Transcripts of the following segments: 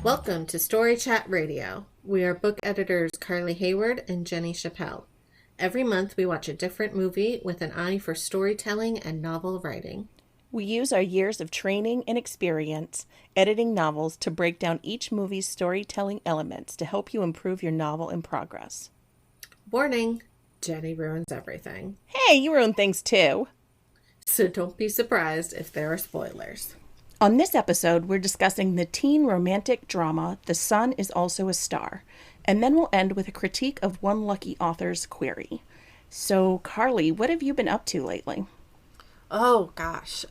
Welcome to Story Chat Radio. We are book editors Carly Hayward and Jenny Chappell. Every month we watch a different movie with an eye for storytelling and novel writing. We use our years of training and experience editing novels to break down each movie's storytelling elements to help you improve your novel in progress. Warning, Jenny ruins everything. Hey, you ruin things too. So don't be surprised if there are spoilers. On this episode, we're discussing the teen romantic drama, The Sun is Also a Star, and then we'll end with a critique of one lucky author's query. So, Carly, what have you been up to lately? Oh, gosh.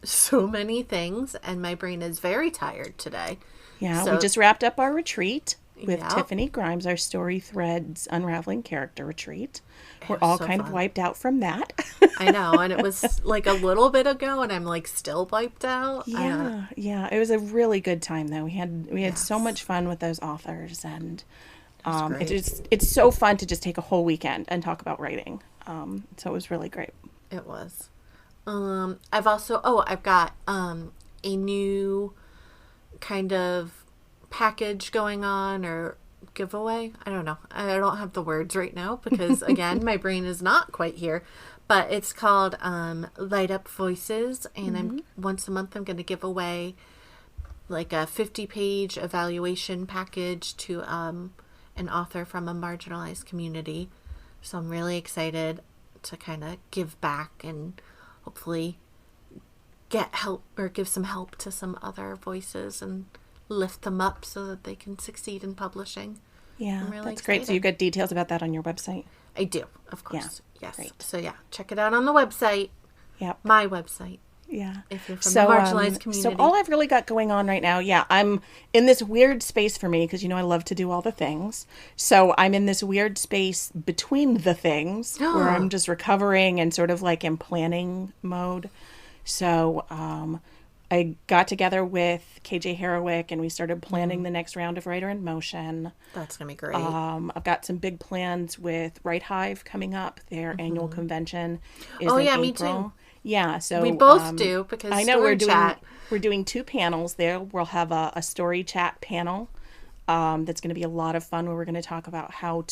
So many things, and my brain is very tired today. Yeah, we just wrapped up our retreat with Yep. Tiffany Grimes, our Story Threads Unraveling Character Retreat. We're was all so kind of fun. wiped out from that. I know, and it was like a little bit ago, and I'm like still wiped out. Yeah. It was a really good time though. We had so Yes. much fun with those authors, and great. it's so fun to just take a whole weekend and talk about writing. So it was really great. It was. I've got a new kind of package going on, or giveaway. I don't know. I don't have the words right now because again, my brain is not quite here. But it's called Light Up Voices, and once a month I'm going to give away like a 50-page evaluation package to an author from a marginalized community. So I'm really excited to kind of give back and hopefully get help or give some help to some other voices and lift them up so that they can succeed in publishing. Yeah, I'm really that's great. So excited. you've got details about that on your website. I do, of course. Yeah, Yes. great. So yeah, check it out on the website, Yep. my website. Yeah. If you're from the marginalized community. So all I've really got going on right now, I'm in this weird space for me because, I love to do all the things. So I'm in this weird space between the things where I'm just recovering and sort of like in planning mode. So I got together with KJ Harrowick and we started planning the next round of Writer in Motion. That's going to be great. I've got some big plans with Write Hive coming up. Their annual convention is Oh, in yeah, April. me too. Yeah, so We both do because I know Story Chat. we're doing 2 panels there. We'll have a story chat panel that's going to be a lot of fun where we're going to talk about how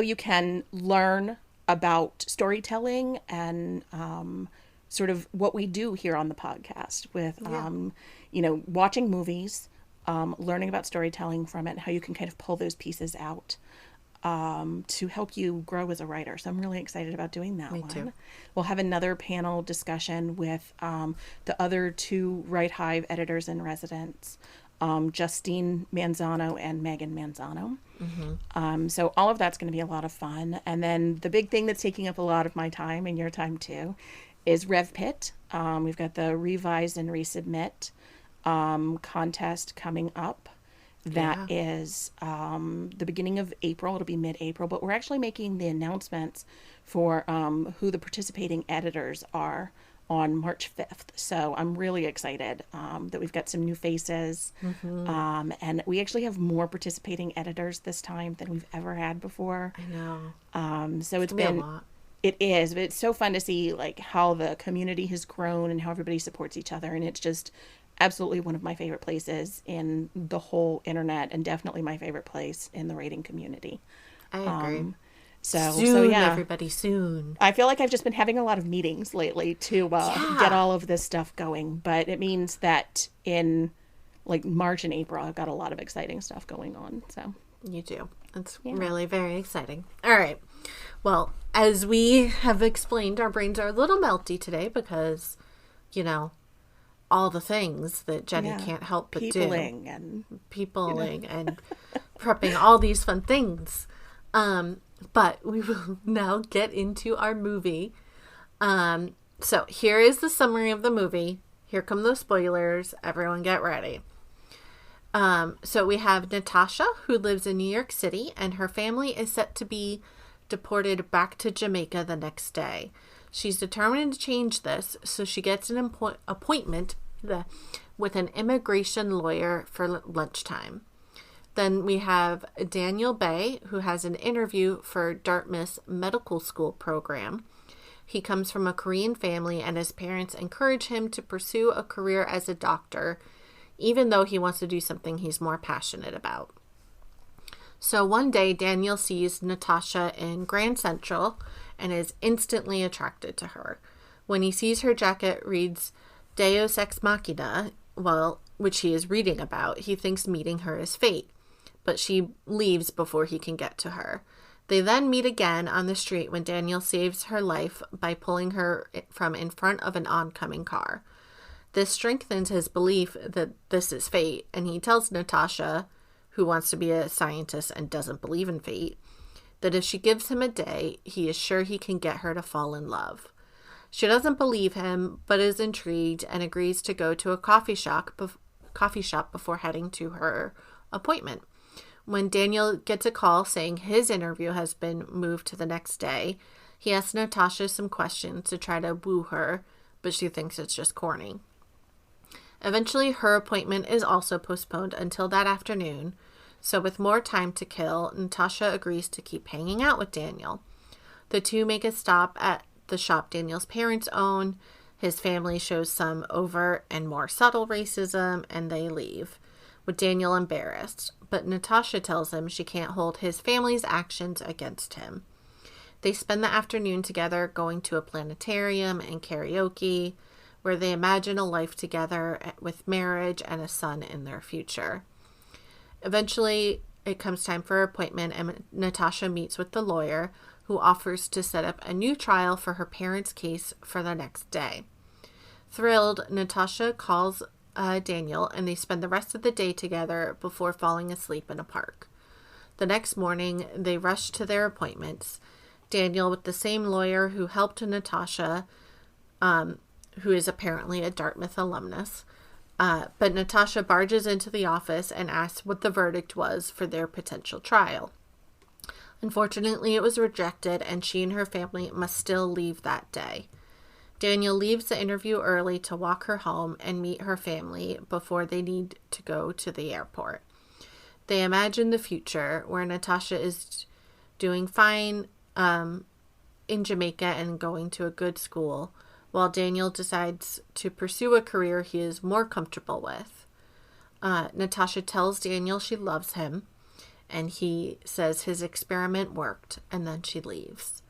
you can learn about storytelling and sort of what we do here on the podcast with watching movies, learning about storytelling from it, and how you can kind of pull those pieces out to help you grow as a writer. So I'm really excited about doing that. Me one. too. We'll have another panel discussion with the other 2 Write Hive editors in residence, Justine Manzano and Megan Manzano. So all of that's going to be a lot of fun. And then the big thing that's taking up a lot of my time and your time too is Rev Pit. We've got the Revise and Resubmit contest coming up. That is the beginning of April. It'll be mid-April, but we're actually making the announcements for who the participating editors are on March 5th. So I'm really excited that we've got some new faces. And we actually have more participating editors this time than we've ever had before. I know. So it's Been been... a lot. It is, but it's so fun to see like how the community has grown and how everybody supports each other. And it's just absolutely one of my favorite places in the whole internet, and definitely my favorite place in the writing community. I agree. So yeah, everybody, soon. I feel like I've just been having a lot of meetings lately to get all of this stuff going. But it means that in like March and April, I've got a lot of exciting stuff going on. So You do. It's really very exciting. All right. Well, as we have explained, our brains are a little melty today because, all the things that Jenny can't help but peopling do. and Peopling and prepping all these fun things. But we will now get into our movie. So here is the summary of the movie. Here come the spoilers. Everyone get ready. So we have Natasha, who lives in New York City, and her family is set to be deported back to Jamaica the next day. She's determined to change this, so she gets an appointment with an immigration lawyer for lunchtime. Then we have Daniel Bay, who has an interview for Dartmouth's medical school program. He comes from a Korean family, and his parents encourage him to pursue a career as a doctor, even though he wants to do something he's more passionate about. So one day, Daniel sees Natasha in Grand Central and is instantly attracted to her. When he sees her jacket reads Deus Ex Machina, which he is reading about, he thinks meeting her is fate, but she leaves before he can get to her. They then meet again on the street when Daniel saves her life by pulling her from in front of an oncoming car. This strengthens his belief that this is fate, and he tells Natasha, who wants to be a scientist and doesn't believe in fate, that if she gives him a day, he is sure he can get her to fall in love. She doesn't believe him, but is intrigued and agrees to go to a coffee shop before heading to her appointment. When Daniel gets a call saying his interview has been moved to the next day, he asks Natasha some questions to try to woo her, but she thinks it's just corny. Eventually, her appointment is also postponed until that afternoon, so with more time to kill, Natasha agrees to keep hanging out with Daniel. The two make a stop at the shop Daniel's parents own. His family shows some overt and more subtle racism, and they leave, with Daniel embarrassed. But Natasha tells him she can't hold his family's actions against him. They spend the afternoon together going to a planetarium and karaoke, where they imagine a life together with marriage and a son in their future. Eventually, it comes time for her appointment, and Natasha meets with the lawyer, who offers to set up a new trial for her parents' case for the next day. Thrilled, Natasha calls Daniel, and they spend the rest of the day together before falling asleep in a park. The next morning, they rush to their appointments. Daniel with the same lawyer who helped Natasha, who is apparently a Dartmouth alumnus. But Natasha barges into the office and asks what the verdict was for their potential trial. Unfortunately, it was rejected, and she and her family must still leave that day. Daniel leaves the interview early to walk her home and meet her family before they need to go to the airport. They imagine the future, where Natasha is doing fine in Jamaica and going to a good school, while Daniel decides to pursue a career he is more comfortable with. Natasha tells Daniel she loves him, and he says his experiment worked, and then she leaves.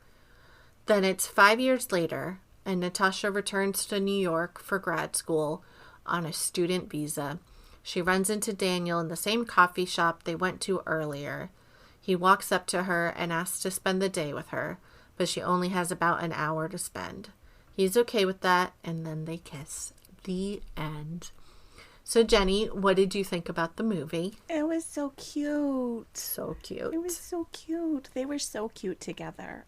Then it's 5 years later, and Natasha returns to New York for grad school on a student visa. She runs into Daniel in the same coffee shop they went to earlier. He walks up to her and asks to spend the day with her, but she only has about an hour to spend. He's okay with that, and then they kiss. The end. So, Jenny, what did you think about the movie? It was so cute. So cute. It was so cute. They were so cute together.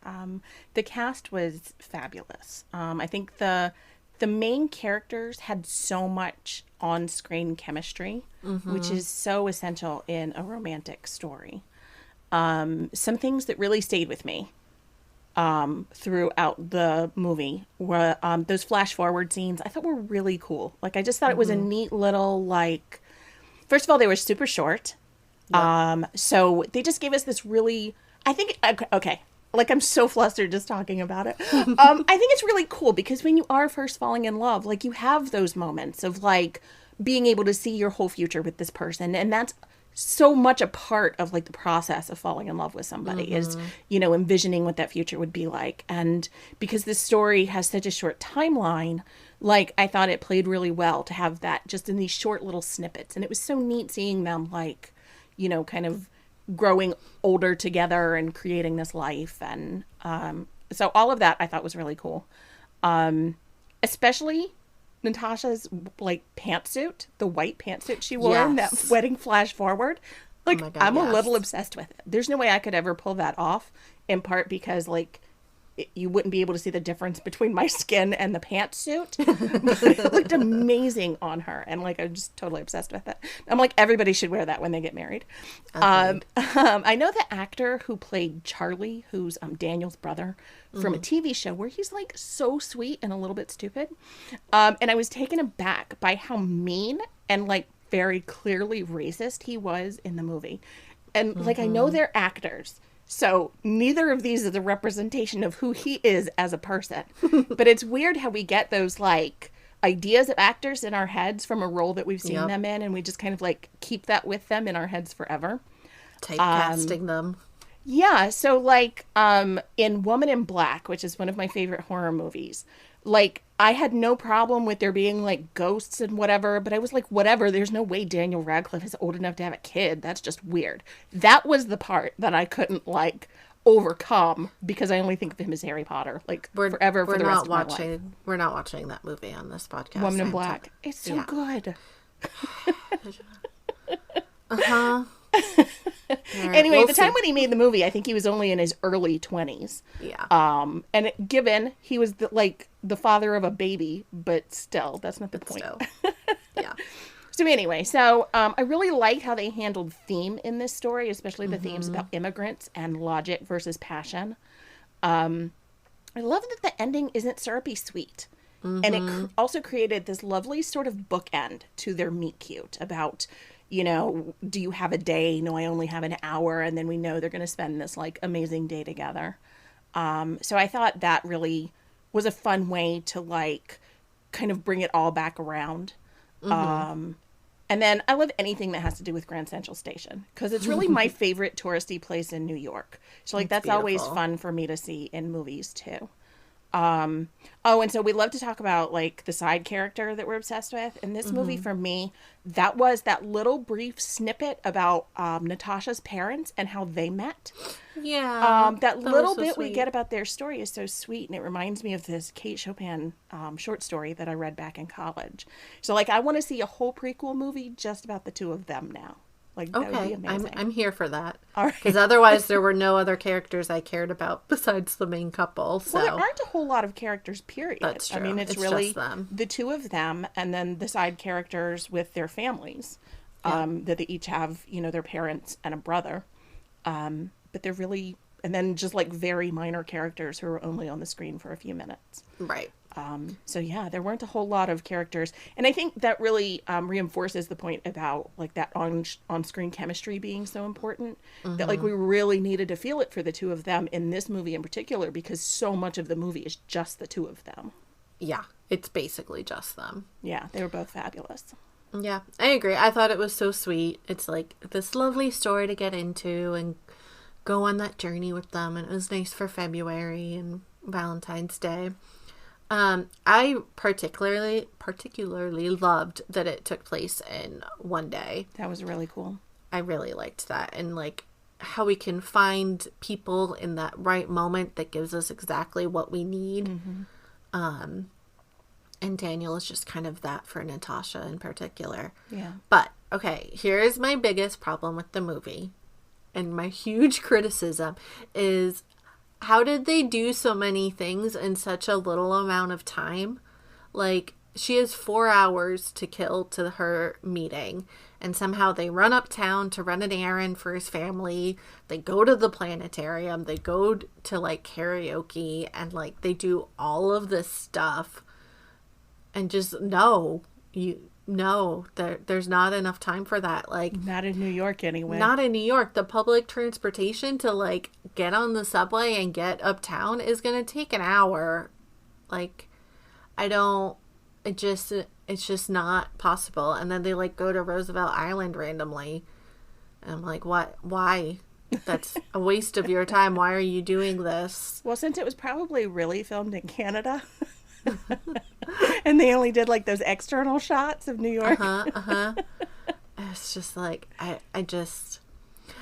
The cast was fabulous. I think the main characters had so much on-screen chemistry, which is so essential in a romantic story. Some things that really stayed with me throughout the movie were those flash forward scenes. I thought were really cool. Like, I just thought it was a neat little, like, first of all, they were super short. Yep. So they just gave us this really, I think, okay, like, I'm so flustered just talking about it. I think it's really cool because when you are first falling in love, like, you have those moments of, like, being able to see your whole future with this person. And that's so much a part of, like, the process of falling in love with somebody is, you know, envisioning what that future would be like. And because this story has such a short timeline, like, I thought it played really well to have that just in these short little snippets. And it was so neat seeing them, like, you know, kind of growing older together and creating this life. And so all of that I thought was really cool. Especially Natasha's, like, pantsuit, the white pantsuit she wore in that wedding flash forward. Like, oh God, I'm a little obsessed with it. There's no way I could ever pull that off, in part because, like, you wouldn't be able to see the difference between my skin and the pantsuit. But it looked amazing on her, and, like, I'm just totally obsessed with it. I'm like, everybody should wear that when they get married. Okay. I know the actor who played Charlie, who's Daniel's brother, from a TV show where he's, like, so sweet and a little bit stupid. And I was taken aback by how mean and, like, very clearly racist he was in the movie. And, like, I know they're actors, so neither of these is a representation of who he is as a person. But it's weird how we get those, like, ideas of actors in our heads from a role that we've seen them in, and we just kind of like keep that with them in our heads forever. Typecasting them. Yeah, so like in Woman in Black, which is one of my favorite horror movies, like I had no problem with there being like ghosts and whatever, but I was like, whatever, there's no way Daniel Radcliffe is old enough to have a kid. That's just weird. That was the part that I couldn't like overcome because I only think of him as Harry Potter, like forever for the rest of my life. We're not watching that movie on this podcast. Woman in Black. It's so good. Uh-huh. Right, anyway, the time when he made the movie, I think he was only in his early 20s. Yeah. And given he was the father of a baby, but still, that's not the point. Yeah. So anyway, I really liked how they handled theme in this story, especially the themes about immigrants and logic versus passion. I love that the ending isn't syrupy sweet. And it also created this lovely sort of bookend to their meet cute about, you know, do you have a day? No, I only have an hour. And then we know they're going to spend this like amazing day together. So I thought that really was a fun way to like kind of bring it all back around. And then I love anything that has to do with Grand Central Station because it's really my favorite touristy place in New York. So like that's always fun for me to see in movies too. And so we love to talk about like the side character that we're obsessed with. In this movie, for me, that was that little brief snippet about Natasha's parents and how they met. Yeah. That little bit we get about their story is so sweet, and it reminds me of this Kate Chopin short story that I read back in college. So like I want to see a whole prequel movie just about the two of them now. Like, that would be amazing. I'm here for that. All right. Because otherwise there were no other characters I cared about besides the main couple. So. Well, there aren't a whole lot of characters, period. That's true. I mean, it's really the two of them and then the side characters with their families that they each have, you know, their parents and a brother. But they're really, and then just like very minor characters who are only on the screen for a few minutes. Right. So yeah, there weren't a whole lot of characters, and I think that really reinforces the point about like that on-screen chemistry being so important. That like we really needed to feel it for the two of them in this movie in particular because so much of the movie is just the two of them. Yeah, it's basically just them. Yeah, they were both fabulous. Yeah, I agree. I thought it was so sweet. It's like this lovely story to get into and go on that journey with them, and it was nice for February and Valentine's Day. I particularly loved that it took place in one day. That was really cool. I really liked that. And like how we can find people in that right moment that gives us exactly what we need. And Daniel is just kind of that for Natasha in particular. Yeah. But okay, here's my biggest problem with the movie and my huge criticism is how did they do so many things in such a little amount of time? Like, she has 4 hours to kill to her meeting, and somehow they run uptown to run an errand for his family. They go to the planetarium. They go to, like, karaoke, and, like, they do all of this stuff. And just, there's not enough time for that. Like, not in New York anyway. Not in New York. The public transportation to like get on the subway and get uptown is gonna take an hour. Like, it's just not possible. And then they like go to Roosevelt Island randomly. And I'm like, what? Why? That's a waste of your time. Why are you doing this? Well, since it was probably really filmed in Canada. And they only did like those external shots of New York. It's just like I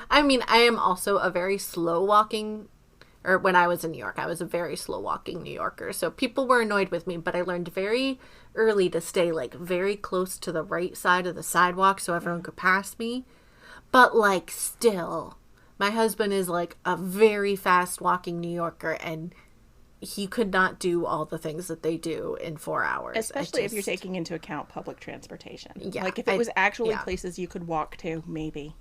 am also a very slow walking, or when I was in New York, I was a very slow walking New Yorker. So people were annoyed with me, but I learned very early to stay like very close to the right side of the sidewalk so everyone could pass me. But like still, my husband is like a very fast walking New Yorker, and he could not do all the things that they do in 4 hours. Especially if you're taking into account public transportation. Yeah. Like if it was actually places you could walk to, maybe.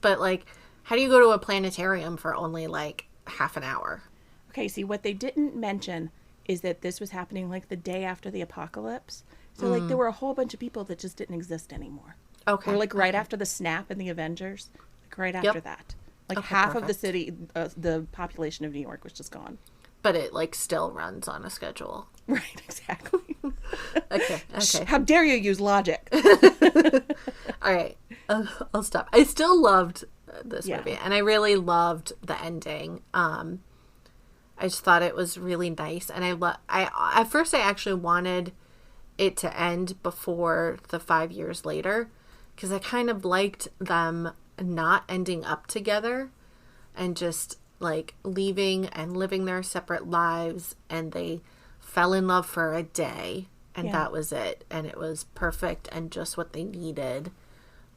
But like, how do you go to a planetarium for only like half an hour? Okay, see, what they didn't mention is that this was happening like the day after the apocalypse. So like there were a whole bunch of people that just didn't exist anymore. Okay. Or like right after the snap in the Avengers. Like right after that. Like half of the city, the population of New York was just gone. But it like still runs on a schedule. Right, exactly. Okay. How dare you use logic? All right. I'll stop. I still loved this movie, and I really loved the ending. I just thought it was really nice, and at first I actually wanted it to end before the 5 years later, because I kind of liked them not ending up together and just like leaving and living their separate lives, and they fell in love for a day, and that was it, and it was perfect and just what they needed.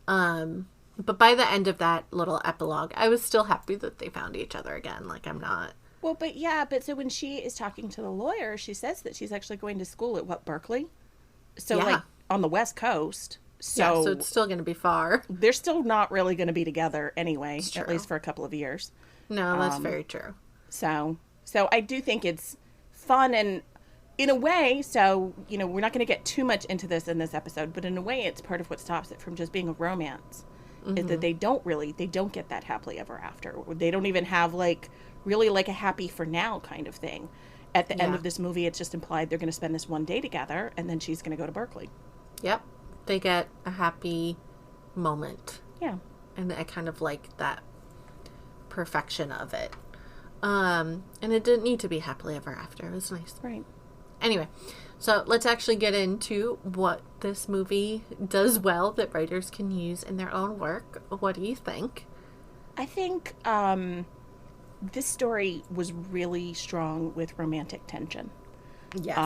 But by the end of that little epilogue, I was still happy that they found each other again. Like, I'm not... Well, but so when she is talking to the lawyer, she says that she's actually going to school at Berkeley? So, like, on the West Coast. So it's still going to be far. They're still not really going to be together anyway, at least for a couple of years. No, that's very true. So I do think it's fun, and in a way, so, we're not going to get too much into this in this episode, but in a way, it's part of what stops it from just being a romance. Is that they don't get that happily ever after. They don't even have really a happy for now kind of thing. At the end of this movie, it's just implied they're going to spend this one day together, and then she's going to go to Berkeley. Yep. They get a happy moment. Yeah. And I kind of like that perfection of it. And it didn't need to be happily ever after. It was nice. Right. Anyway, so let's actually get into what this movie does well that writers can use in their own work. What do you think? I think this story was really strong with romantic tension. Yes.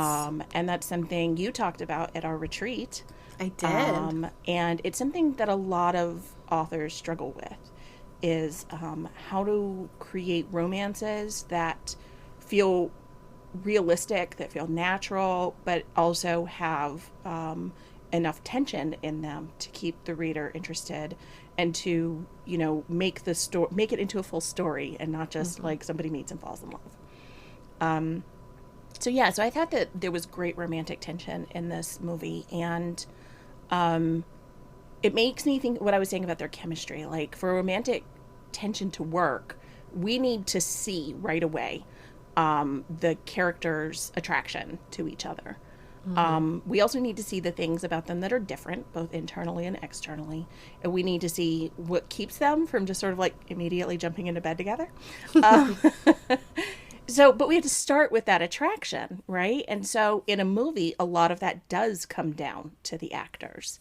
And that's something you talked about at our retreat. I did. And it's something that a lot of authors struggle with, is how to create romances that feel realistic, that feel natural, but also have enough tension in them to keep the reader interested and to, make it into a full story and not just like somebody meets and falls in love. So I thought that there was great romantic tension in this movie, and it makes me think what I was saying about their chemistry. Like, for romantic tension to work, we need to see right away the characters' attraction to each other. We also need to see the things about them that are different, both internally and externally. And we need to see what keeps them from just sort of like immediately jumping into bed together. But we have to start with that attraction, right? And so in a movie, a lot of that does come down to the actors.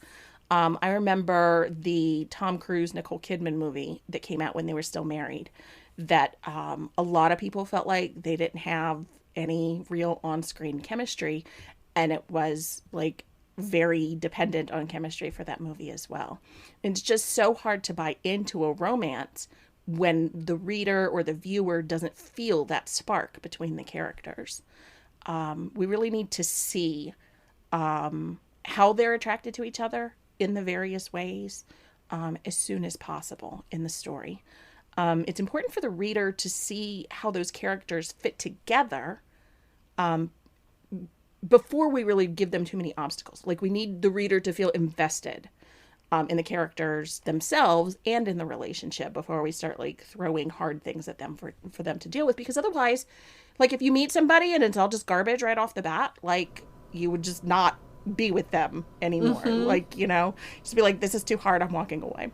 I remember the Tom Cruise, Nicole Kidman movie that came out when they were still married, that a lot of people felt like they didn't have any real on-screen chemistry, and it was like very dependent on chemistry for that movie as well. And it's just so hard to buy into a romance when the reader or the viewer doesn't feel that spark between the characters. We really need to see how they're attracted to each other in the various ways as soon as possible in the story. It's important for the reader to see how those characters fit together before we really give them too many obstacles. Like, we need the reader to feel invested in the characters themselves and in the relationship before we start like throwing hard things at them for them to deal with. Because otherwise, like, if you meet somebody and it's all just garbage right off the bat, like, you would just not be with them anymore. Like, just be like, this is too hard, I'm walking away.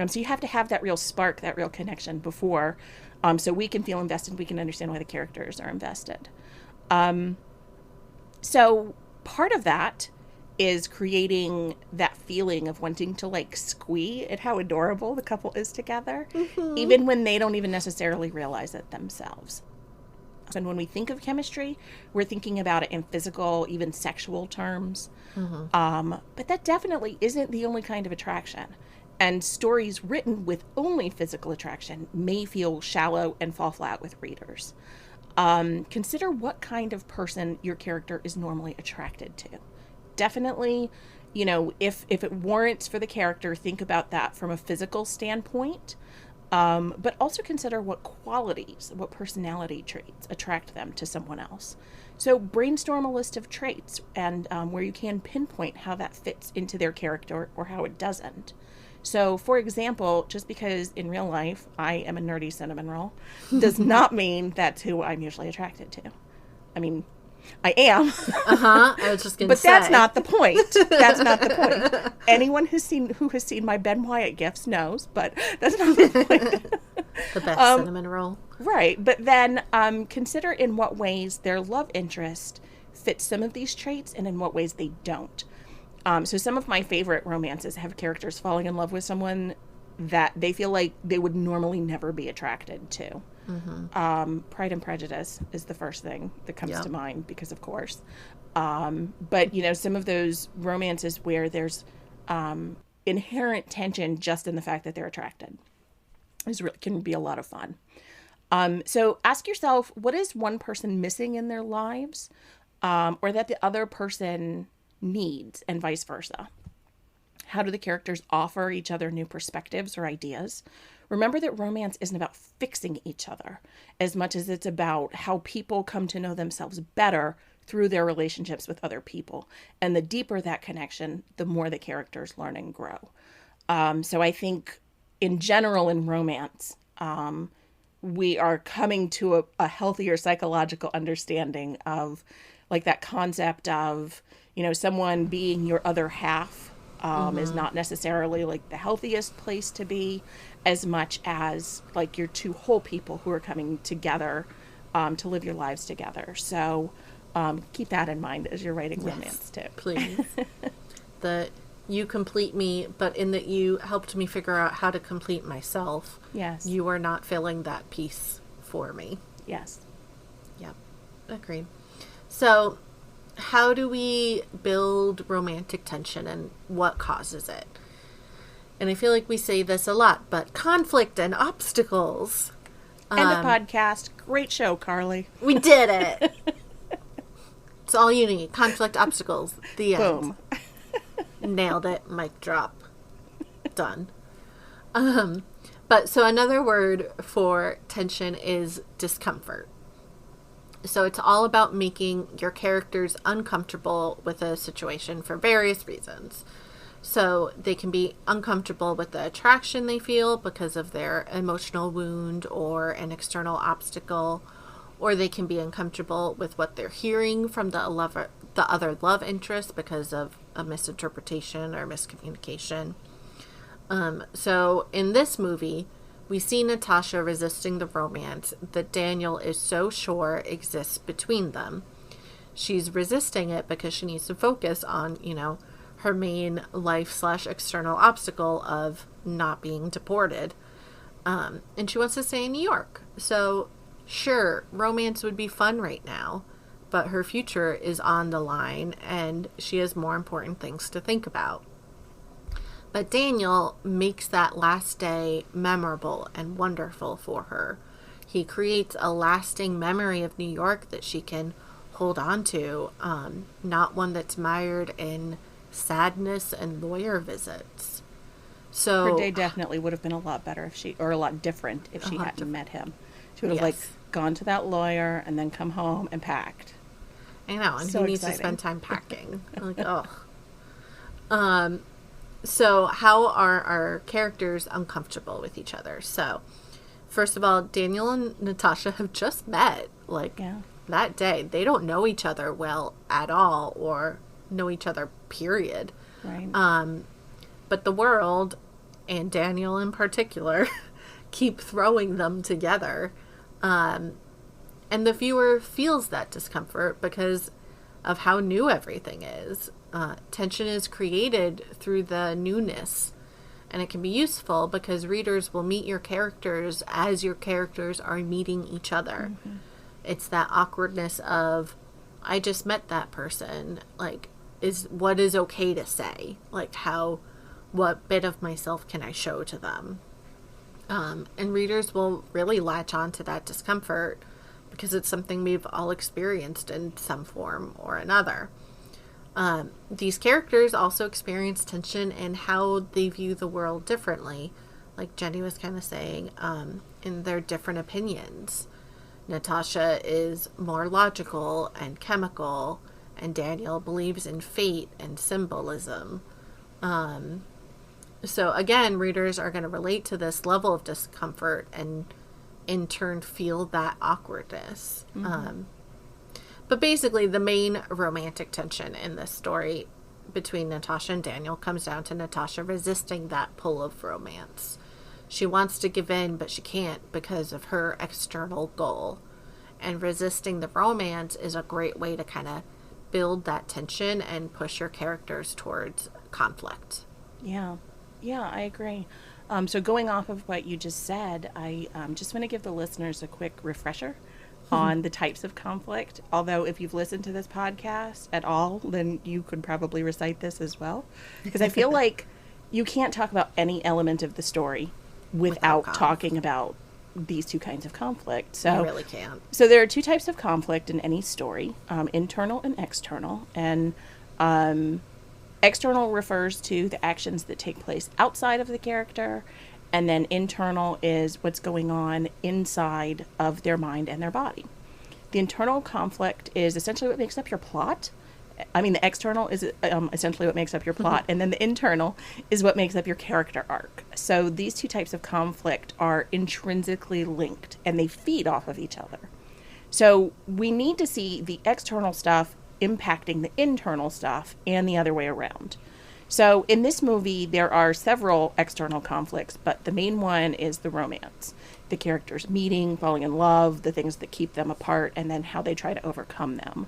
So you have to have that real spark, that real connection before, so we can feel invested, we can understand why the characters are invested. So part of that is creating that feeling of wanting to like squee at how adorable the couple is together, even when they don't even necessarily realize it themselves. And when we think of chemistry, we're thinking about it in physical, even sexual terms. But that definitely isn't the only kind of attraction. And stories written with only physical attraction may feel shallow and fall flat with readers. Consider what kind of person your character is normally attracted to. Definitely, if it warrants for the character, think about that from a physical standpoint. But also consider what qualities, what personality traits attract them to someone else. So brainstorm a list of traits and where you can pinpoint how that fits into their character or how it doesn't. So, for example, just because in real life I am a nerdy cinnamon roll does not mean that's who I'm usually attracted to. I mean, I am. I was just going to But say. that's not the point. That's not the point. Anyone who has seen my Ben Wyatt gifts knows, but that's not the point. The best cinnamon roll. Right. But then consider in what ways their love interest fits some of these traits and in what ways they don't. So some of my favorite romances have characters falling in love with someone that they feel like they would normally never be attracted to. Pride and Prejudice is the first thing that comes to mind because, of course. But, you know, some of those romances where there's inherent tension just in the fact that they're attracted can be a lot of fun. So ask yourself, what is one person missing in their lives or that the other person needs, and vice versa? How do the characters offer each other new perspectives or ideas? Remember that romance isn't about fixing each other as much as it's about how people come to know themselves better through their relationships with other people. And the deeper that connection, the more the characters learn and grow. So I think in general in romance, we are coming to a healthier psychological understanding of like that concept of, you know, someone being your other half is not necessarily like the healthiest place to be as much as like you're two whole people who are coming together to live your lives together. So keep that in mind as you're writing romance too. Please. That you complete me, but in that you helped me figure out how to complete myself. Yes. You are not filling that piece for me. Yes. Yep. Agreed. So how do we build romantic tension and what causes it? And I feel like we say this a lot, but conflict and obstacles. End of podcast. Great show, Carly. We did it. It's all you need. Conflict, obstacles. The end. Boom. Nailed it. Mic drop. Done. But so another word for tension is discomfort. So it's all about making your characters uncomfortable with a situation for various reasons. So they can be uncomfortable with the attraction they feel because of their emotional wound or an external obstacle, or they can be uncomfortable with what they're hearing from the other love interest because of a misinterpretation or miscommunication. So in this movie, we see Natasha resisting the romance that Daniel is so sure exists between them. She's resisting it because she needs to focus on, you know, her main life/external obstacle of not being deported. And she wants to stay in New York. So, sure, romance would be fun right now, but her future is on the line and she has more important things to think about. But Daniel makes that last day memorable and wonderful for her. He creates a lasting memory of New York that she can hold on to, not one that's mired in sadness and lawyer visits. So her day definitely would have been a lot better or a lot different if she hadn't met him. She would have like gone to that lawyer and then come home and packed. I know, and so he needs to spend time packing. Like, So how are our characters uncomfortable with each other? So, first of all, Daniel and Natasha have just met, that day. They don't know each other well at all or know each other, period. Right. But the world, and Daniel in particular, keep throwing them together. And the viewer feels that discomfort because of how new everything is. Tension is created through the newness, and it can be useful because readers will meet your characters as your characters are meeting each other. Mm-hmm. It's that awkwardness of, I just met that person. Like, what is okay to say? Like, what bit of myself can I show to them? And readers will really latch on to that discomfort because it's something we've all experienced in some form or another. These characters also experience tension in how they view the world differently, like Jenny was kind of saying, in their different opinions. Natasha is more logical and chemical, and Daniel believes in fate and symbolism. So again, readers are going to relate to this level of discomfort and in turn feel that awkwardness. Mm-hmm. But basically, the main romantic tension in this story between Natasha and Daniel comes down to Natasha resisting that pull of romance. She wants to give in, but she can't because of her external goal. And resisting the romance is a great way to kind of build that tension and push your characters towards conflict. Yeah, I agree. So going off of what you just said, I just want to give the listeners a quick refresher on the types of conflict. Although if you've listened to this podcast at all, then you could probably recite this as well. Because I feel like you can't talk about any element of the story without talking about these two kinds of conflict. So you really can't. So there are two types of conflict in any story, internal and external. And external refers to the actions that take place outside of the character, and then internal is what's going on inside of their mind and their body. The internal conflict is essentially what makes up your plot. I mean, the external is essentially what makes up your plot, and then the internal is what makes up your character arc. So these two types of conflict are intrinsically linked, and they feed off of each other. So we need to see the external stuff impacting the internal stuff and the other way around. So in this movie, there are several external conflicts, but the main one is the romance. The characters meeting, falling in love, the things that keep them apart, and then how they try to overcome them.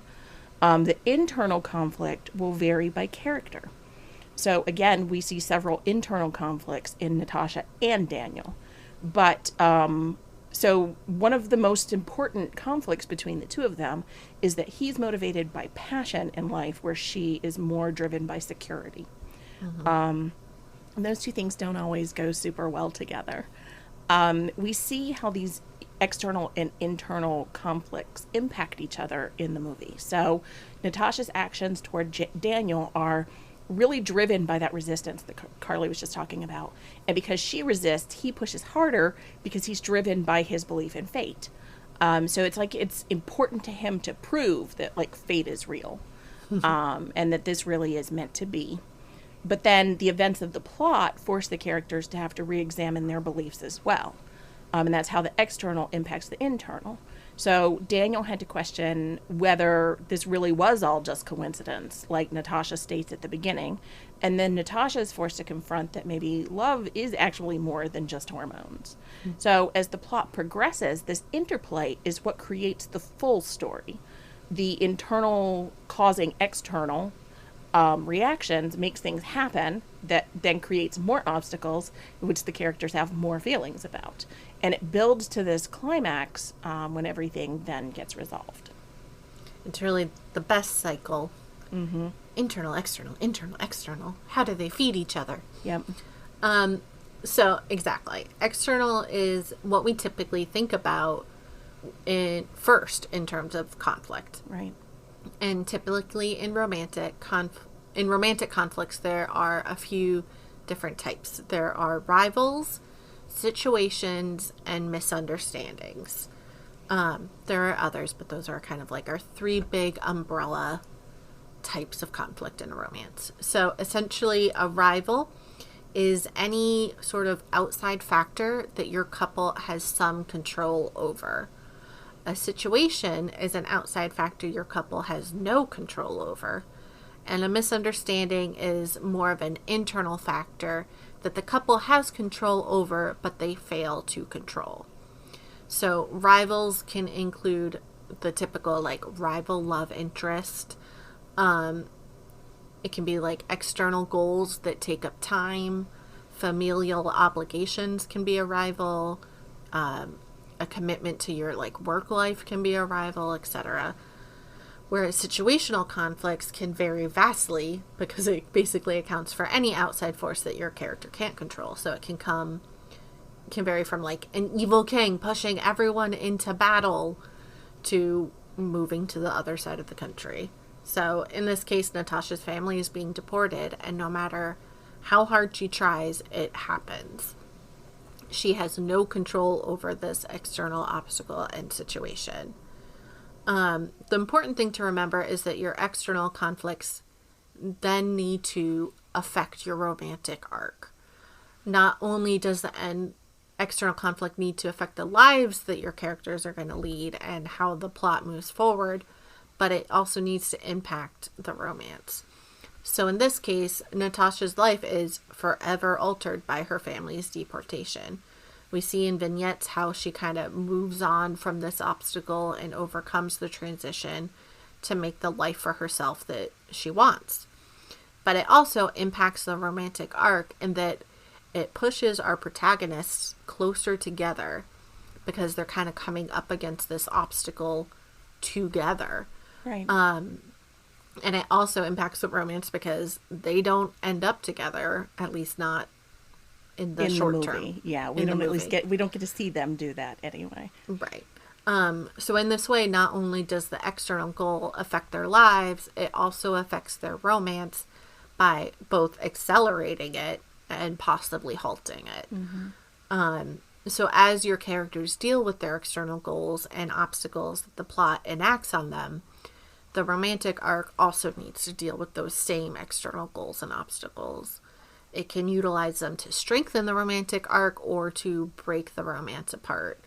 The internal conflict will vary by character. So again, we see several internal conflicts in Natasha and Daniel. But so one of the most important conflicts between the two of them is that he's motivated by passion in life, where she is more driven by security. Those two things don't always go super well together. We see how these external and internal conflicts impact each other in the movie. So Natasha's actions toward Daniel are really driven by that resistance that Carly was just talking about. And because she resists, he pushes harder because he's driven by his belief in fate. So it's like it's important to him to prove that like fate is real, and that this really is meant to be. But then the events of the plot force the characters to have to re-examine their beliefs as well. And that's how the external impacts the internal. So Daniel had to question whether this really was all just coincidence, like Natasha states at the beginning. And then Natasha is forced to confront that maybe love is actually more than just hormones. Mm-hmm. So as the plot progresses, this interplay is what creates the full story. The internal causing external reactions makes things happen that then creates more obstacles, which the characters have more feelings about. And it builds to this climax when everything then gets resolved. It's really the best cycle. Mm-hmm. Internal, external, internal, external. How do they feed each other? Yep. So, exactly. External is what we typically think about first in terms of conflict. Right. And typically in romantic conflicts, there are a few different types. There are rivals, situations, and misunderstandings. There are others, but those are kind of like our three big umbrella types of conflict in a romance. So essentially, a rival is any sort of outside factor that your couple has some control over. A situation is an outside factor your couple has no control over. And a misunderstanding is more of an internal factor that the couple has control over, but they fail to control. So rivals can include the typical like rival love interest. It can be like external goals that take up time. Familial obligations can be a rival. A commitment to your like work life can be a rival, etc. Whereas situational conflicts can vary vastly because it basically accounts for any outside force that your character can't control. So it can vary from like an evil king pushing everyone into battle to moving to the other side of the country. So in this case, Natasha's family is being deported, and no matter how hard she tries, it happens. She has no control over this external obstacle and situation. The important thing to remember is that your external conflicts then need to affect your romantic arc. Not only does the external conflict need to affect the lives that your characters are going to lead and how the plot moves forward, but it also needs to impact the romance. So in this case, Natasha's life is forever altered by her family's deportation. We see in vignettes how she kind of moves on from this obstacle and overcomes the transition to make the life for herself that she wants. But it also impacts the romantic arc in that it pushes our protagonists closer together because they're kind of coming up against this obstacle together. Right. And it also impacts the romance because they don't end up together, at least not in the short term. Yeah, we don't get to see them do that anyway. Right. So in this way, not only does the external goal affect their lives, it also affects their romance by both accelerating it and possibly halting it. Mm-hmm. So as your characters deal with their external goals and obstacles that the plot enacts on them, the romantic arc also needs to deal with those same external goals and obstacles. It can utilize them to strengthen the romantic arc or to break the romance apart.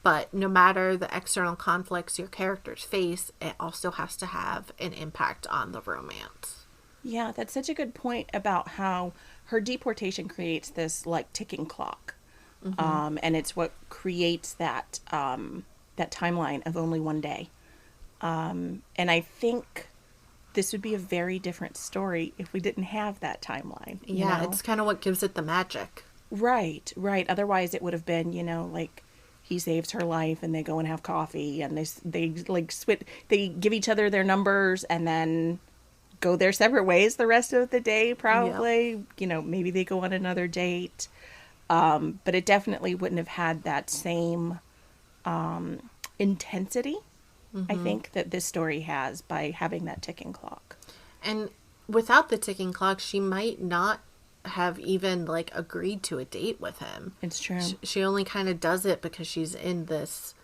But no matter the external conflicts your characters face, it also has to have an impact on the romance. Yeah, that's such a good point about how her deportation creates this like ticking clock. Mm-hmm. And it's what creates that timeline of only one day. And I think this would be a very different story if we didn't have that timeline. Yeah, it's kind of what gives it the magic. Right. Otherwise it would have been, like he saves her life and they go and have coffee and they like switch, they give each other their numbers and then go their separate ways the rest of the day probably. Yep. Maybe they go on another date. But it definitely wouldn't have had that same intensity, I think, that this story has by having that ticking clock. And without the ticking clock, she might not have even like agreed to a date with him. It's true. She only kind of does it because she's in this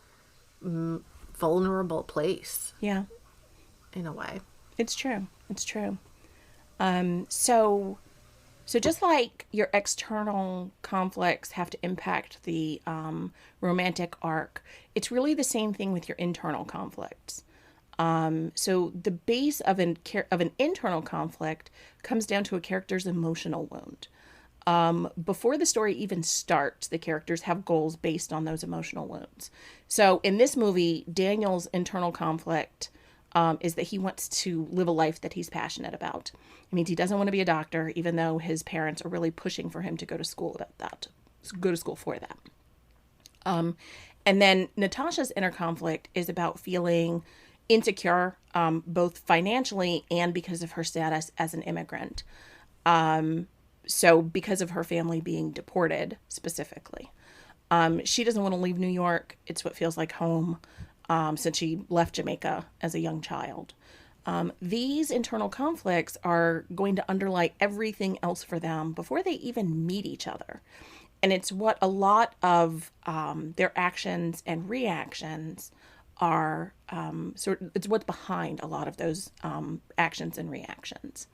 vulnerable place. Yeah. In a way. It's true. So just like your external conflicts have to impact the romantic arc, it's really the same thing with your internal conflicts. So the base of an internal conflict comes down to a character's emotional wound. Before the story even starts, the characters have goals based on those emotional wounds. So in this movie, Daniel's internal conflict is that he wants to live a life that he's passionate about. It means he doesn't want to be a doctor, even though his parents are really pushing for him to go to school for that. And then Natasha's inner conflict is about feeling insecure, both financially and because of her status as an immigrant. So because of her family being deported specifically. She doesn't want to leave New York. It's what feels like home. Since she left Jamaica as a young child. These internal conflicts are going to underlie everything else for them before they even meet each other. And it's what a lot of their actions and reactions are, it's what's behind a lot of those actions and reactions.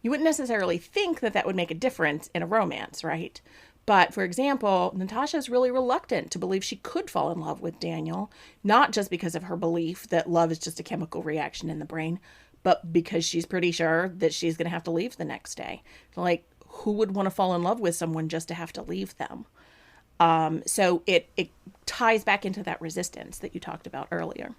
You wouldn't necessarily think that would make a difference in a romance, right? But, for example, Natasha is really reluctant to believe she could fall in love with Daniel, not just because of her belief that love is just a chemical reaction in the brain, but because she's pretty sure that she's going to have to leave the next day. Like, who would want to fall in love with someone just to have to leave them? So it ties back into that resistance that you talked about earlier.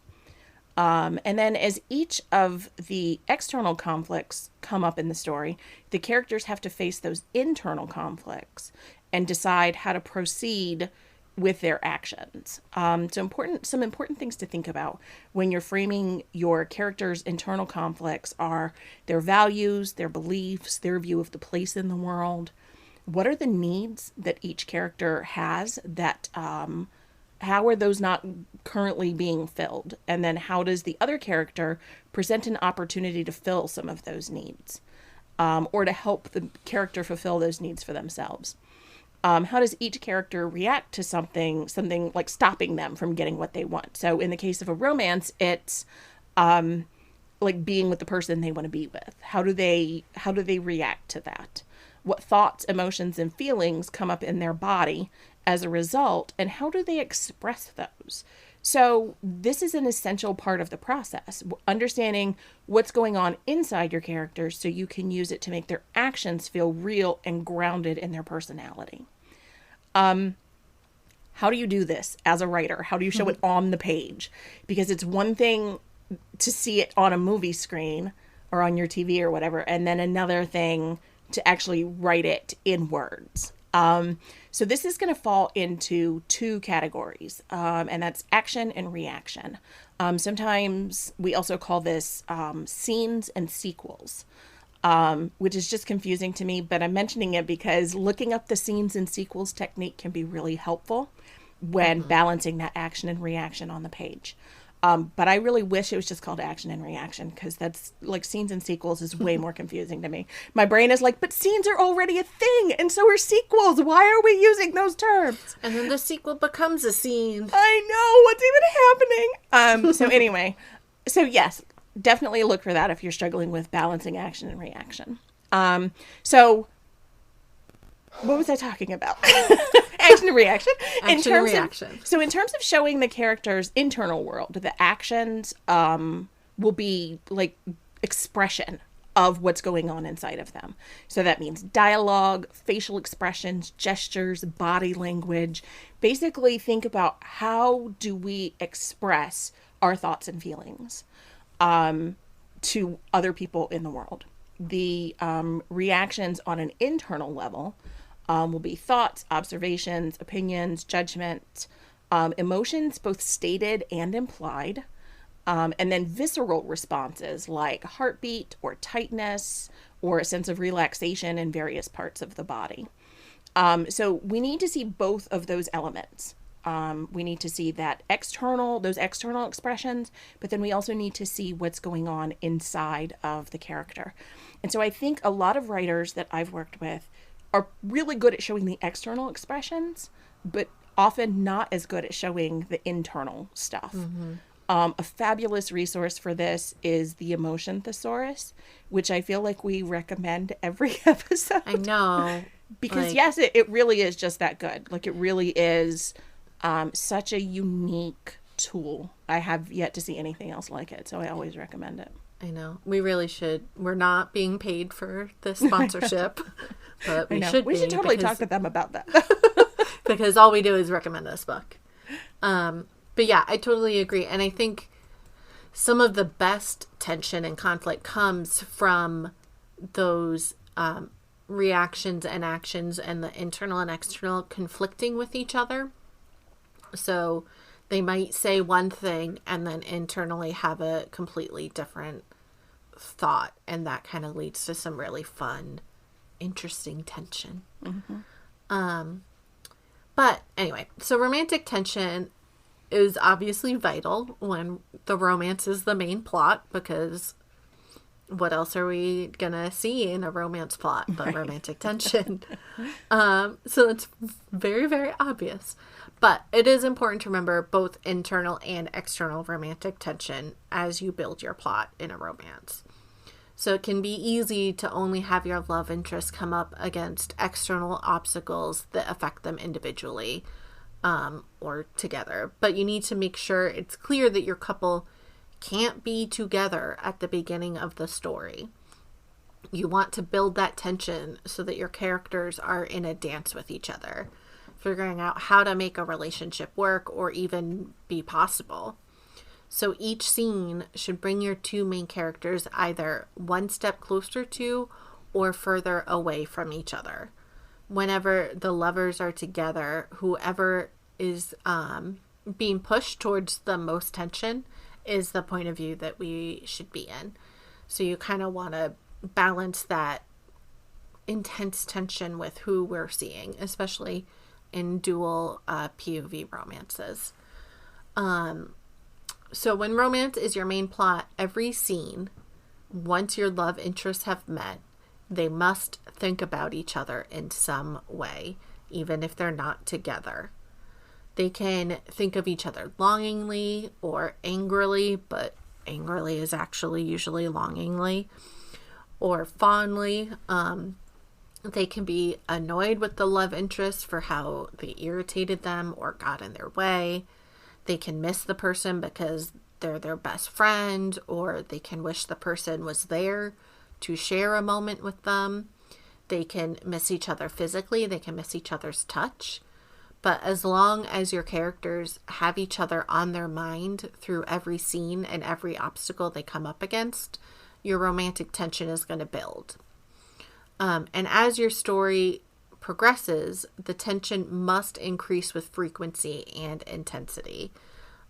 And then as each of the external conflicts come up in the story, the characters have to face those internal conflicts and decide how to proceed with their actions. Some important things to think about when you're framing your characters' internal conflicts are their values, their beliefs, their view of the place in the world. What are the needs that each character has that, how are those not currently being filled? And then how does the other character present an opportunity to fill some of those needs, or to help the character fulfill those needs for themselves? How does each character react to something like stopping them from getting what they want? So in the case of a romance, it's like being with the person they want to be with. How do they react to that? What thoughts, emotions, and feelings come up in their body as a result, and how do they express those? So this is an essential part of the process, understanding what's going on inside your characters so you can use it to make their actions feel real and grounded in their personality. How do you do this as a writer? How do you show it on the page? Because it's one thing to see it on a movie screen or on your TV or whatever, and then another thing to actually write it in words. So this is going to fall into two categories, and that's action and reaction. Sometimes we also call this scenes and sequels, which is just confusing to me, but I'm mentioning it because looking up the scenes and sequels technique can be really helpful when balancing that action and reaction on the page. But I really wish it was just called action and reaction, because that's like scenes and sequels is way more confusing to me. My brain is like, but scenes are already a thing, and so are sequels. Why are we using those terms? And then the sequel becomes a scene. I know, what's even happening? So anyway, so yes, definitely look for that if you're struggling with balancing action and reaction. So what was I talking about? Action and reaction. Action and reaction. So in terms of showing the character's internal world, the actions will be like expression of what's going on inside of them. So that means dialogue, facial expressions, gestures, body language. Basically think about how do we express our thoughts and feelings to other people in the world. The reactions on an internal level will be thoughts, observations, opinions, judgment, emotions, both stated and implied, and then visceral responses like heartbeat or tightness or a sense of relaxation in various parts of the body. So we need to see both of those elements. We need to see those external expressions, but then we also need to see what's going on inside of the character. And so I think a lot of writers that I've worked with are really good at showing the external expressions, but often not as good at showing the internal stuff. A fabulous resource for this is the Emotion Thesaurus, which I feel like we recommend every episode. I know. Because yes, it really is just that good. Like, it really is such a unique tool. I have yet to see anything else like it, so I always recommend it. I know. We really should. We're not being paid for this sponsorship, but we should be. We should totally talk to them about that. Because all we do is recommend this book. But yeah, I totally agree. And I think some of the best tension and conflict comes from those reactions and actions and the internal and external conflicting with each other. So they might say one thing and then internally have a completely different thought. And that kind of leads to some really fun, interesting tension. But anyway, so romantic tension is obviously vital when the romance is the main plot, because what else are we gonna see in a romance plot but romantic tension? So it's very, very obvious. But it is important to remember both internal and external romantic tension as you build your plot in a romance. So it can be easy to only have your love interest come up against external obstacles that affect them individually or together. But you need to make sure it's clear that your couple can't be together at the beginning of the story. You want to build that tension so that your characters are in a dance with each other, figuring out how to make a relationship work or even be possible. So each scene should bring your two main characters either one step closer to or further away from each other. Whenever the lovers are together, whoever is being pushed towards the most tension is the point of view that we should be in. So you kind of want to balance that intense tension with who we're seeing, especially in dual POV romances. So when romance is your main plot, every scene, once your love interests have met, they must think about each other in some way, even if they're not together. They can think of each other longingly or angrily, but angrily is actually usually longingly, or fondly. They can be annoyed with the love interest for how they irritated them or got in their way. They can miss the person because they're their best friend, or they can wish the person was there to share a moment with them. They can miss each other physically. They can miss each other's touch. But as long as your characters have each other on their mind through every scene and every obstacle they come up against, your romantic tension is going to build. And as your story progresses, the tension must increase with frequency and intensity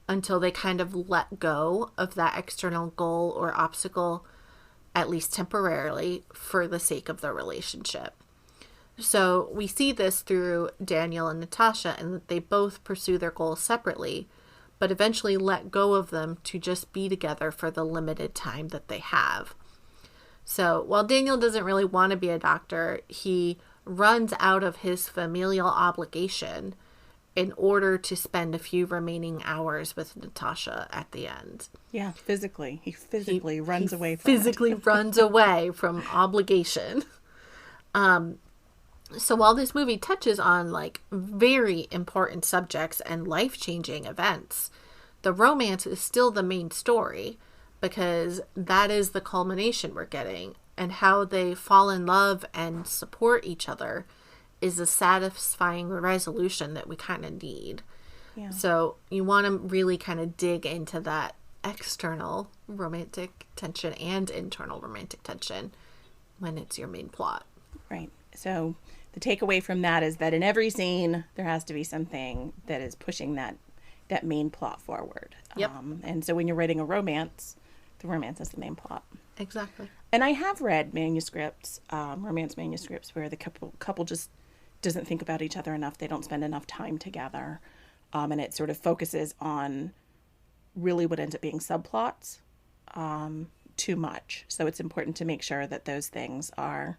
until they kind of let go of that external goal or obstacle, at least temporarily, for the sake of the relationship. So we see this through Daniel and Natasha, and that they both pursue their goals separately, but eventually let go of them to just be together for the limited time that they have. So while Daniel doesn't really want to be a doctor, he runs out of his familial obligation in order to spend a few remaining hours with Natasha at the end. Yeah, physically. He physically runs away from physically runs away from obligation. So while this movie touches on like very important subjects and life-changing events, the romance is still the main story, because that is the culmination we're getting, and how they fall in love and support each other is a satisfying resolution that we kind of need. Yeah. So you want to really kind of dig into that external romantic tension and internal romantic tension when it's your main plot. Right. So the takeaway from that is that in every scene, there has to be something that is pushing that main plot forward. Yep. And so when you're writing a romance, the romance is the main plot. Exactly. And I have read manuscripts, romance manuscripts, where the couple just doesn't think about each other enough. They don't spend enough time together. And it sort of focuses on really what ends up being subplots too much. So it's important to make sure that those things are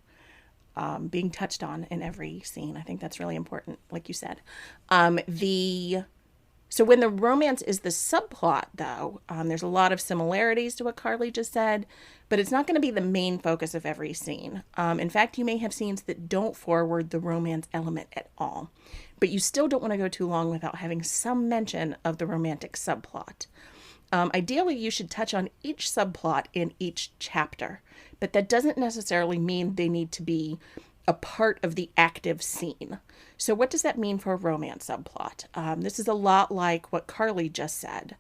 being touched on in every scene. I think that's really important, like you said. So when the romance is the subplot, though, there's a lot of similarities to what Carly just said, but it's not going to be the main focus of every scene. In fact, you may have scenes that don't forward the romance element at all, but you still don't want to go too long without having some mention of the romantic subplot. Ideally, you should touch on each subplot in each chapter, but that doesn't necessarily mean they need to be a part of the active scene. So what does that mean for a romance subplot? This is a lot like what Carly just said.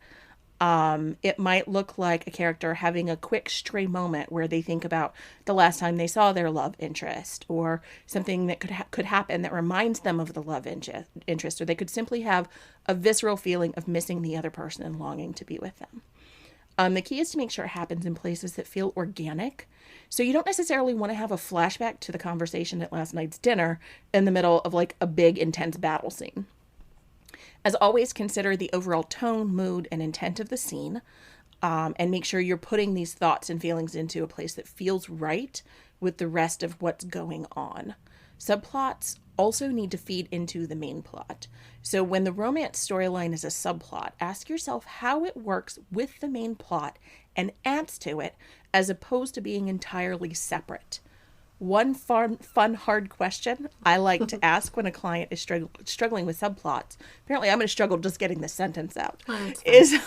It might look like a character having a quick stray moment where they think about the last time they saw their love interest, or something that could happen that reminds them of the love interest, or they could simply have a visceral feeling of missing the other person and longing to be with them. The key is to make sure it happens in places that feel organic. So you don't necessarily want to have a flashback to the conversation at last night's dinner in the middle of like a big intense battle scene. As always, consider the overall tone, mood, and intent of the scene, and make sure you're putting these thoughts and feelings into a place that feels right with the rest of what's going on. Subplots also need to feed into the main plot. So when the romance storyline is a subplot, ask yourself how it works with the main plot and adds to it, as opposed to being entirely separate. One fun, hard question I like to ask when a client is struggling with subplots, apparently I'm going to struggle just getting this sentence out, is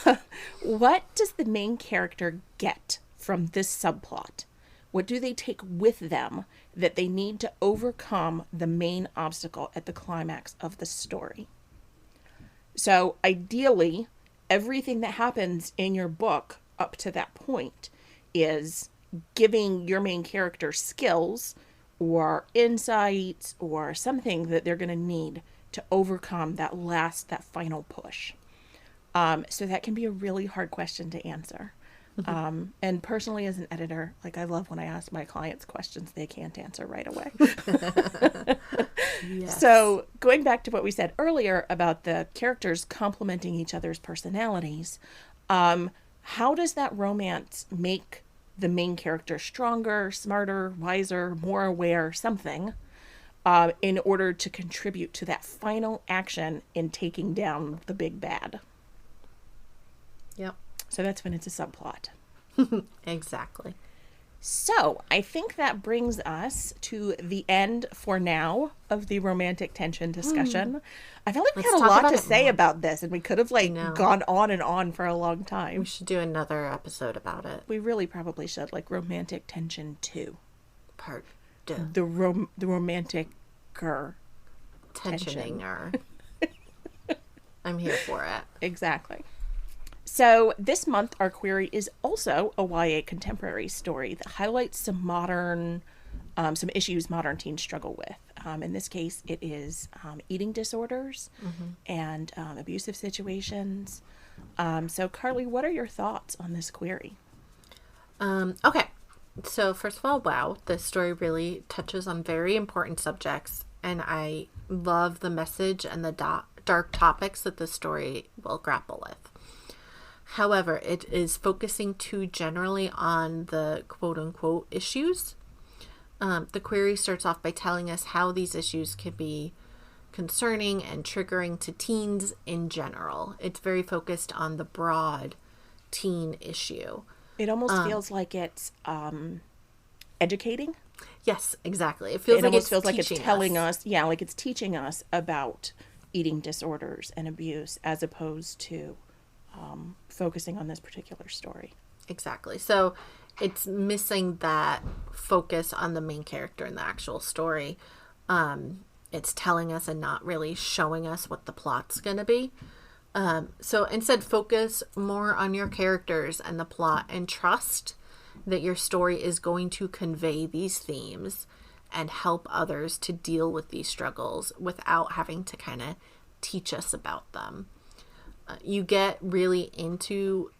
what does the main character get from this subplot? What do they take with them that they need to overcome the main obstacle at the climax of the story? So ideally, everything that happens in your book up to that point is giving your main character skills or insights or something that they're going to need to overcome that final push. So that can be a really hard question to answer. And personally, as an editor, like I love when I ask my clients questions they can't answer right away. Yes. So going back to what we said earlier about the characters complementing each other's personalities, how does that romance make the main character stronger, smarter, wiser, more aware, something, in order to contribute to that final action in taking down the big bad? Yep. So that's when it's a subplot. Exactly. So I think that brings us to the end for now of the romantic tension discussion. I feel like we Let's had a talk lot about to it say more. about this, and we could have know. gone on and on for a long We time. should do another episode about it. We really probably should, like romantic tension 2. Part 2. The romantic-er tension. Tensioning. I'm here for it. Exactly. So this month, our query is also a YA contemporary story that highlights some issues modern teens struggle with. In this case, it is eating disorders and abusive situations. So Carly, what are your thoughts on this query? Okay. So first of all, wow, this story really touches on very important subjects, and I love the message and the dark topics that the story will grapple with. However, it is focusing too generally on the quote-unquote issues. The query starts off by telling us how these issues can be concerning and triggering to teens in general. It's very focused on the broad teen issue. It almost feels like it's educating. Yes, exactly. It feels like it's telling us, like it's teaching us about eating disorders and abuse as opposed to focusing on this particular story. Exactly. So it's missing that focus on the main character in the actual story. It's telling us and not really showing us what the plot's going to be. So instead, focus more on your characters and the plot, and trust that your story is going to convey these themes and help others to deal with these struggles without having to kind of teach us about them. You get really into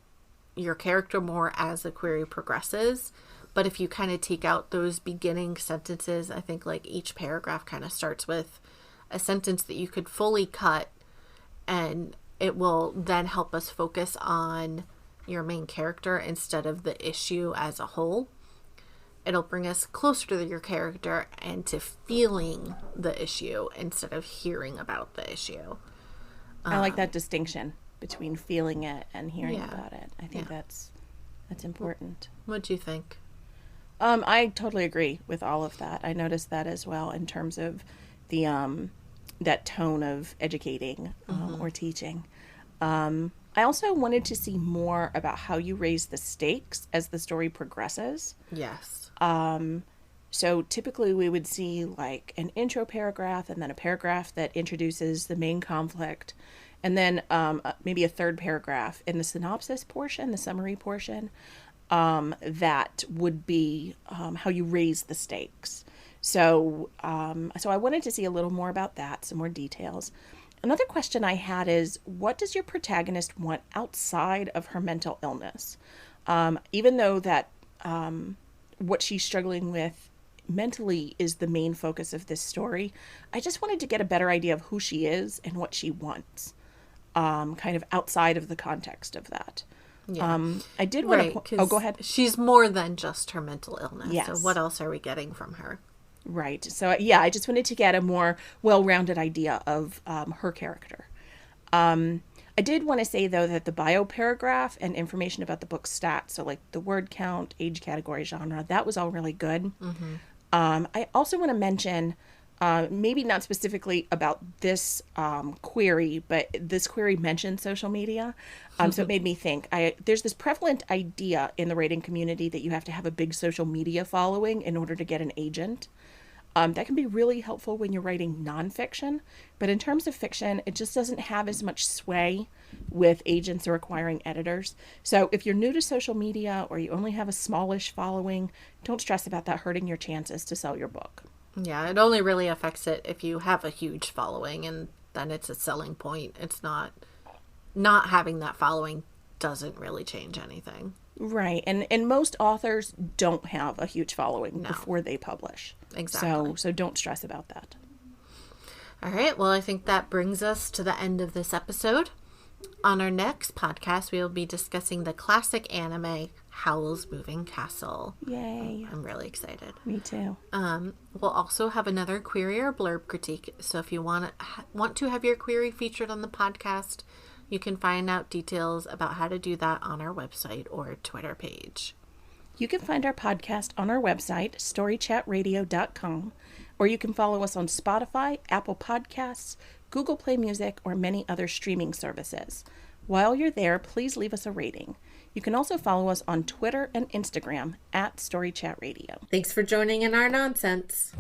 your character more as the query progresses, but if you kind of take out those beginning sentences, I think like each paragraph kind of starts with a sentence that you could fully cut, and it will then help us focus on your main character instead of the issue as a whole. It'll bring us closer to your character and to feeling the issue instead of hearing about the issue. I like that distinction between feeling it and hearing about it. I think that's important. What do you think? I totally agree with all of that. I noticed that as well in terms of the that tone of educating or teaching. I also wanted to see more about how you raise the stakes as the story progresses. Yes. So typically we would see like an intro paragraph and then a paragraph that introduces the main conflict, and then maybe a third paragraph in the synopsis portion, the summary portion, that would be how you raise the stakes. So I wanted to see a little more about that, some more details. Another question I had is, what does your protagonist want outside of her mental illness? Even though that what she's struggling with mentally is the main focus of this story, I just wanted to get a better idea of who she is and what she wants, kind of outside of the context of that. Yeah. I did want to... go ahead. She's more than just her mental illness. Yes. So what else are we getting from her? Right. So, I just wanted to get a more well-rounded idea of her character. I did want to say, though, that the bio paragraph and information about the book's stats, so like the word count, age category, genre, that was all really good. Mm-hmm. I also want to mention, maybe not specifically about this query, but this query mentioned social media. So it made me think, there's this prevalent idea in the writing community that you have to have a big social media following in order to get an agent. That can be really helpful when you're writing nonfiction, but in terms of fiction, it just doesn't have as much sway with agents or acquiring editors. So if you're new to social media or you only have a smallish following, don't stress about that hurting your chances to sell your book. Yeah, it only really affects it if you have a huge following, and then it's a selling point. It's not having that following doesn't really change anything. Right. And most authors don't have a huge following before they publish. Exactly. So don't stress about that. All right. Well, I think that brings us to the end of this episode. On our next podcast, we will be discussing the classic anime Howl's Moving Castle. Yay. I'm really excited. Me too. We'll also have another query or blurb critique. So if you want to have your query featured on the podcast, you can find out details about how to do that on our website or Twitter page. You can find our podcast on our website, storychatradio.com, or you can follow us on Spotify, Apple Podcasts, Google Play Music, or many other streaming services. While you're there, please leave us a rating. You can also follow us on Twitter and Instagram @StoryChatRadio. Thanks for joining in our nonsense.